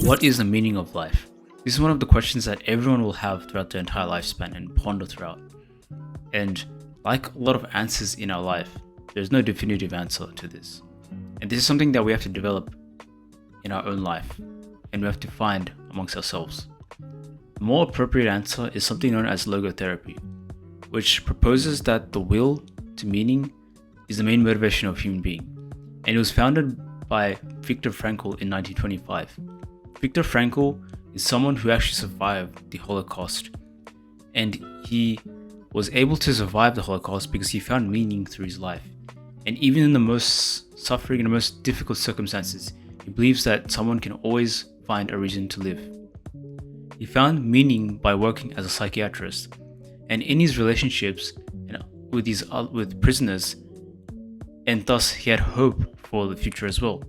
What is the meaning of life? This is one of the questions that everyone will have throughout their entire lifespan and ponder throughout. And like a lot of answers in our life, there's no definitive answer to this. And this is something that we have to develop in our own life, and we have to find amongst ourselves. The more appropriate answer is something known as logotherapy, which proposes that the will to meaning is the main motivation of a human being. And it was founded by Viktor Frankl in 1925. Viktor Frankl is someone who actually survived the Holocaust, and he was able to survive the Holocaust because he found meaning through his life. And even in the most suffering and the most difficult circumstances, he believes that someone can always find a reason to live. He found meaning by working as a psychiatrist, and in his relationships with prisoners, and thus he had hope for the future as well.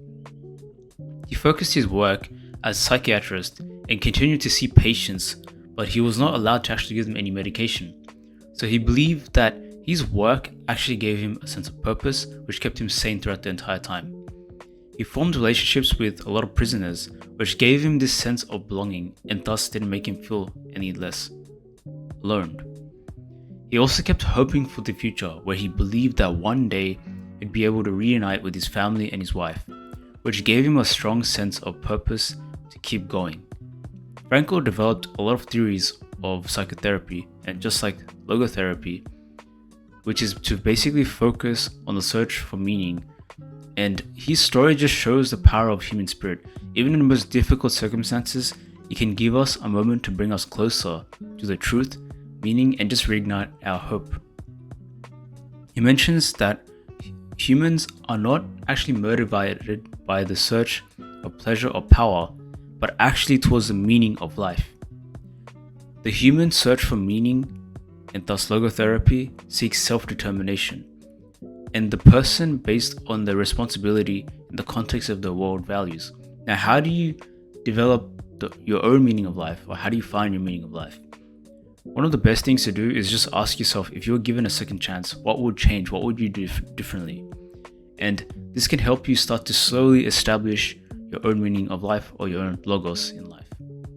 He focused his work as a psychiatrist and continued to see patients, but he was not allowed to actually give them any medication. So he believed that his work actually gave him a sense of purpose, which kept him sane throughout the entire time. He formed relationships with a lot of prisoners, which gave him this sense of belonging and thus didn't make him feel any less alone. He also kept hoping for the future, where he believed that one day he'd be able to reunite with his family and his wife, which gave him a strong sense of purpose to keep going. Frankl developed a lot of theories of psychotherapy, and just like logotherapy, which is to basically focus on the search for meaning. And his story just shows the power of human spirit. Even in the most difficult circumstances, it can give us a moment to bring us closer to the truth, meaning, and just reignite our hope. He mentions that humans are not actually motivated by the search of pleasure or power, but actually towards the meaning of life. The human search for meaning, and thus logotherapy, seeks self-determination, and the person based on their responsibility in the context of the world values. Now, how do you develop your own meaning of life, or how do you find your meaning of life? One of the best things to do is just ask yourself, if you were given a second chance, what would change? What would you do differently? And this can help you start to slowly establish your own meaning of life, or your own logos in life.